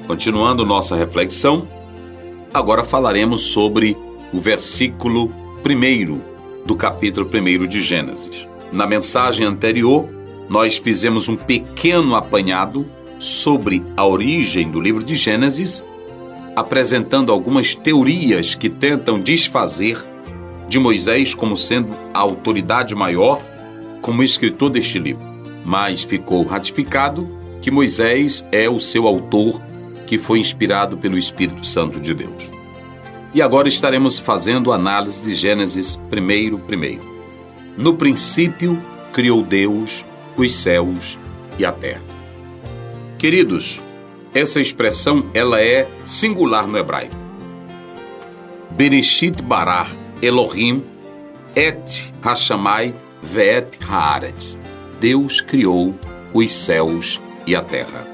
Continuando nossa reflexão, agora falaremos sobre o versículo 1 do capítulo 1 de Gênesis. Na mensagem anterior, nós fizemos um pequeno apanhado sobre a origem do livro de Gênesis, apresentando algumas teorias que tentam desfazer de Moisés como sendo a autoridade maior como escritor deste livro. Mas ficou ratificado que Moisés é o seu autor, que foi inspirado pelo Espírito Santo de Deus. E agora estaremos fazendo análise de Gênesis 1. No princípio, criou Deus os céus e a terra. Queridos, essa expressão ela é singular no hebraico. Bereshit bara Elohim et hashamai ve'et haaretz. Deus criou os céus e a terra.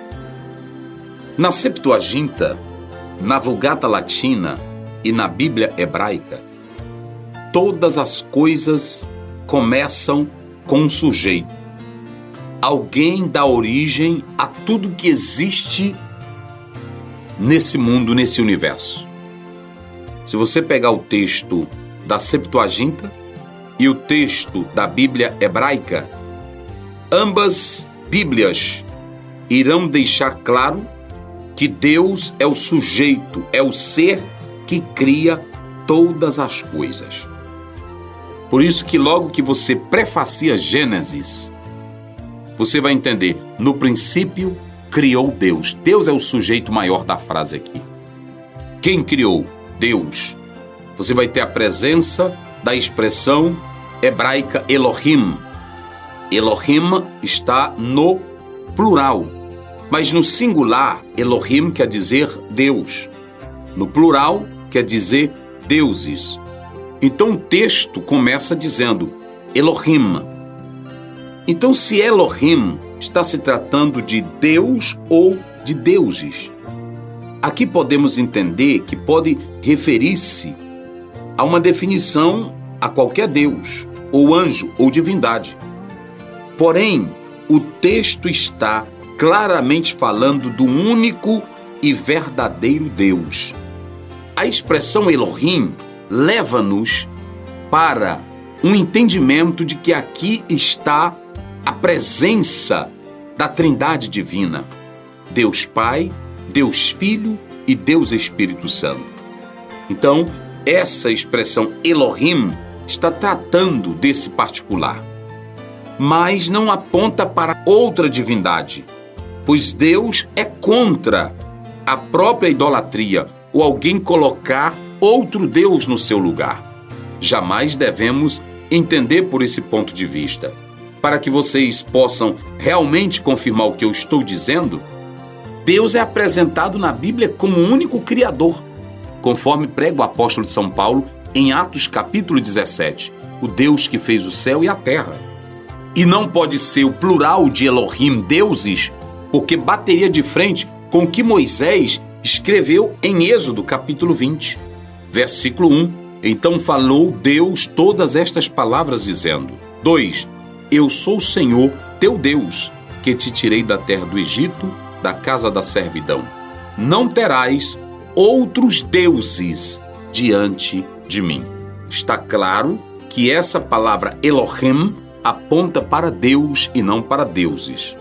Na Septuaginta, na Vulgata Latina e na Bíblia Hebraica, todas as coisas começam com um sujeito. Alguém dá origem a tudo que existe nesse mundo, nesse universo. Se você pegar o texto da Septuaginta e o texto da Bíblia Hebraica, ambas Bíblias irão deixar claro que Deus é o sujeito, é o ser que cria todas as coisas. Por isso que logo que você prefacia Gênesis, você vai entender, no princípio criou Deus. Deus é o sujeito maior da frase aqui. Quem criou? Deus. Você vai ter a presença da expressão hebraica Elohim. Elohim está no plural, mas no singular, Elohim quer dizer Deus. No plural, quer dizer deuses. Então o texto começa dizendo Elohim. Então, se Elohim está se tratando de Deus ou de deuses, aqui podemos entender que pode referir-se a uma definição a qualquer Deus, ou anjo, ou divindade. Porém, o texto está claramente falando do único e verdadeiro Deus. A expressão Elohim leva-nos para um entendimento de que aqui está a presença da Trindade Divina, Deus Pai, Deus Filho e Deus Espírito Santo. Então, essa expressão Elohim está tratando desse particular, mas não aponta para outra divindade, pois Deus é contra a própria idolatria ou alguém colocar outro Deus no seu lugar. Jamais devemos entender por esse ponto de vista. Para que vocês possam realmente confirmar o que eu estou dizendo, Deus é apresentado na Bíblia como o único Criador, conforme prega o apóstolo de São Paulo em Atos capítulo 17, o Deus que fez o céu e a terra. E não pode ser o plural de Elohim, deuses, porque bateria de frente com o que Moisés escreveu em Êxodo capítulo 20, versículo 1. Então falou Deus todas estas palavras dizendo: 2. Eu sou o Senhor, teu Deus, que te tirei da terra do Egito, da casa da servidão. Não terás outros deuses diante de mim. Está claro que essa palavra Elohim aponta para Deus e não para deuses.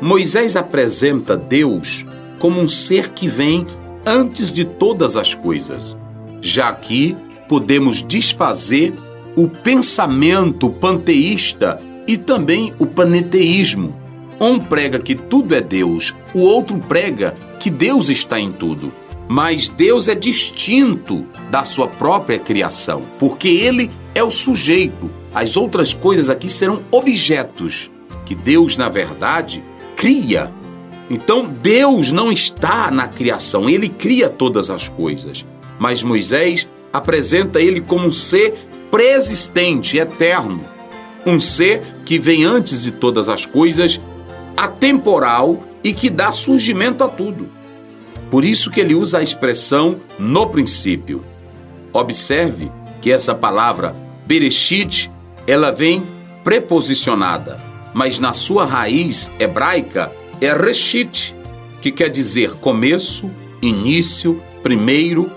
Moisés apresenta Deus como um ser que vem antes de todas as coisas. Já aqui podemos desfazer o pensamento panteísta e também o paneteísmo. Um prega que tudo é Deus, o outro prega que Deus está em tudo. Mas Deus é distinto da sua própria criação, porque Ele é o sujeito. As outras coisas aqui serão objetos que Deus, na verdade, cria. Então, Deus não está na criação, Ele cria todas as coisas. Mas Moisés apresenta Ele como um ser preexistente, eterno. Um ser que vem antes de todas as coisas, atemporal e que dá surgimento a tudo. Por isso que ele usa a expressão no princípio. Observe que essa palavra Bereshit, ela vem preposicionada, mas na sua raiz hebraica é Reshit, que quer dizer começo, início, primeiro.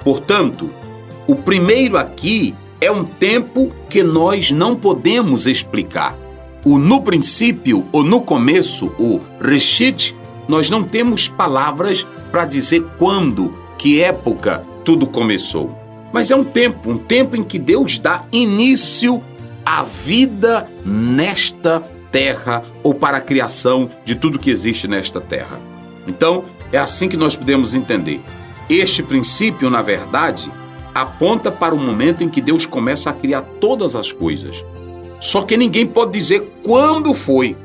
Portanto, o primeiro aqui é um tempo que nós não podemos explicar. O no princípio ou no começo, o Reshit, nós não temos palavras para dizer quando, que época tudo começou. Mas é um tempo em que Deus dá início à vida nesta terra ou para a criação de tudo que existe nesta terra. Então, é assim que nós podemos entender. Este princípio, na verdade, aponta para o momento em que Deus começa a criar todas as coisas. Só que ninguém pode dizer quando foi.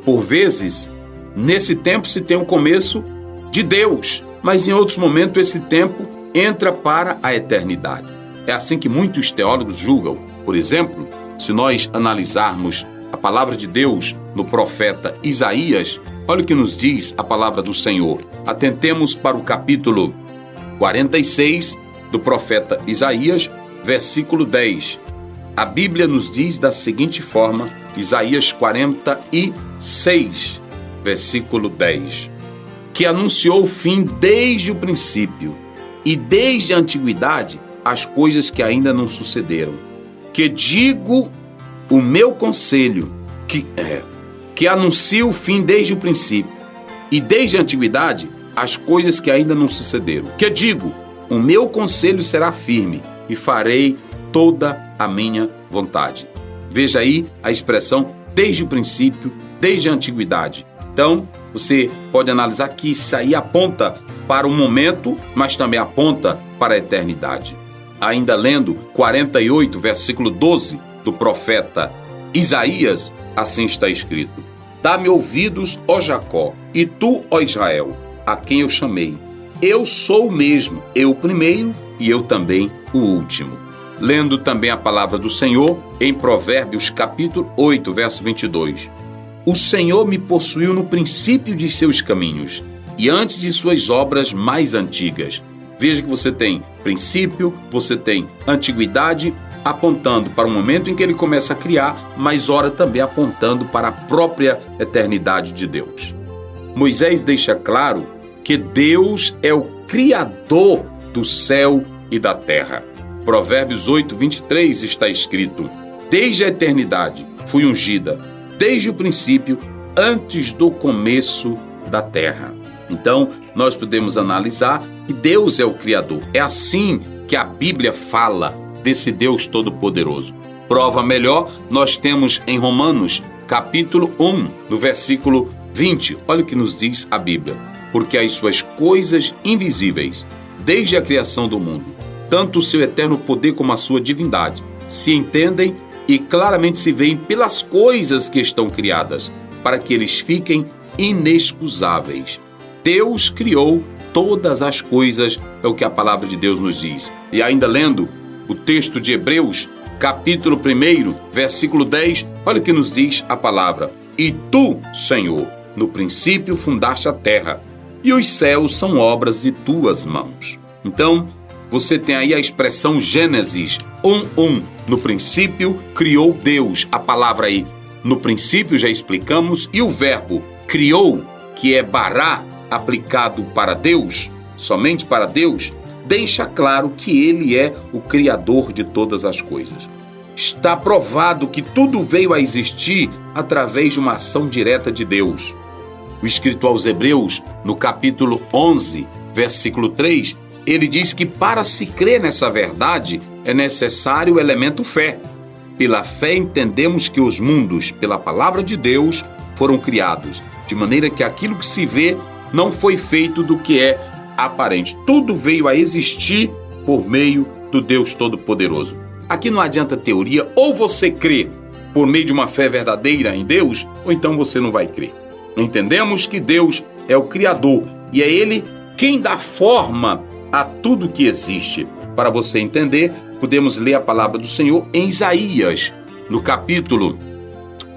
Por vezes, nesse tempo se tem o começo de Deus, mas em outros momentos esse tempo entra para a eternidade. É assim que muitos teólogos julgam. Por exemplo, se nós analisarmos a palavra de Deus no profeta Isaías, olha o que nos diz a palavra do Senhor. Atentemos para o capítulo 46 do profeta Isaías, versículo 10. A Bíblia nos diz da seguinte forma, Isaías 46, versículo 10, que anunciou o fim desde o princípio e desde a antiguidade as coisas que ainda não sucederam. Que digo o meu conselho, que anuncia o fim desde o princípio e desde a antiguidade as coisas que ainda não sucederam. Que digo, o meu conselho será firme e farei toda a minha vontade. Veja aí a expressão desde o princípio, desde a antiguidade. Então, você pode analisar que isso aí aponta para o momento, mas também aponta para a eternidade. Ainda lendo 48, versículo 12 do profeta Isaías, assim está escrito: Dá-me ouvidos, ó Jacó, e tu, ó Israel, a quem eu chamei. Eu sou o mesmo, eu o primeiro e eu também o último. Lendo também a palavra do Senhor em Provérbios capítulo 8, verso 22. O Senhor me possuiu no princípio de seus caminhos e antes de suas obras mais antigas. Veja que você tem princípio, você tem antiguidade, apontando para o momento em que ele começa a criar, mas ora também apontando para a própria eternidade de Deus. Moisés deixa claro que Deus é o Criador do céu e da terra. Provérbios 8, 23 está escrito: Desde a eternidade fui ungida, desde o princípio, antes do começo da terra. Então, nós podemos analisar que Deus é o Criador. É assim que a Bíblia fala desse Deus Todo-Poderoso. Prova melhor, nós temos em Romanos, capítulo 1, no versículo 20. Olha o que nos diz a Bíblia. Porque as suas coisas invisíveis, desde a criação do mundo, tanto o seu eterno poder como a sua divindade, se entendem e claramente se veem pelas coisas que estão criadas, para que eles fiquem inexcusáveis. Deus criou todas as coisas, é o que a palavra de Deus nos diz. E ainda lendo o texto de Hebreus, capítulo 1, versículo 10, olha o que nos diz a palavra: E tu, Senhor, no princípio fundaste a terra, e os céus são obras de tuas mãos. Então, você tem aí a expressão Gênesis 1:1. No princípio criou Deus. A palavra aí, no princípio, já explicamos. E o verbo criou, que é bará, aplicado para Deus, somente para Deus, deixa claro que Ele é o Criador de todas as coisas. Está provado que tudo veio a existir através de uma ação direta de Deus. O escrito aos Hebreus, no capítulo 11, versículo 3, ele diz que para se crer nessa verdade é necessário o elemento fé. Pela fé entendemos que os mundos, pela palavra de Deus, foram criados, de maneira que aquilo que se vê não foi feito do que é aparente. Tudo veio a existir por meio do Deus Todo-Poderoso. Aqui não adianta teoria, ou você crê por meio de uma fé verdadeira em Deus, ou então você não vai crer. Entendemos que Deus é o Criador e é Ele quem dá forma a tudo que existe. Para você entender, podemos ler a palavra do Senhor em Isaías, no capítulo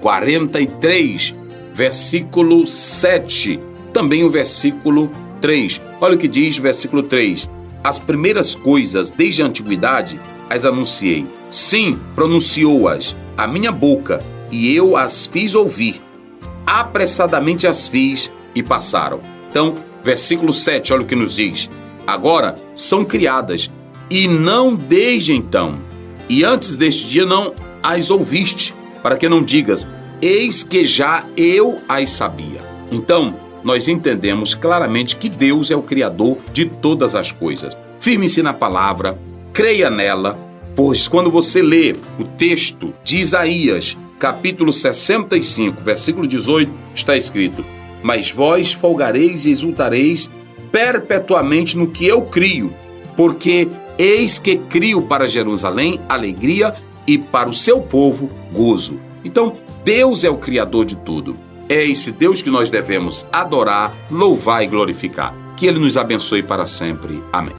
43, versículo 7, também o versículo 3. Olha o que diz o versículo 3. As primeiras coisas desde a antiguidade as anunciei. Sim, pronunciou-as a minha boca, e eu as fiz ouvir. Apressadamente as fiz e passaram. Então, versículo 7, olha o que nos diz. Agora são criadas, e não desde então, e antes deste dia não as ouviste, para que não digas, eis que já eu as sabia. Então, nós entendemos claramente que Deus é o Criador de todas as coisas. Firme-se na palavra, creia nela, pois quando você lê o texto de Isaías, capítulo 65, versículo 18, está escrito: mas vós folgareis e exultareis perpetuamente no que eu crio, porque eis que crio para Jerusalém alegria e para o seu povo gozo. Então, Deus é o Criador de tudo. É esse Deus que nós devemos adorar, louvar e glorificar. Que Ele nos abençoe para sempre. Amém.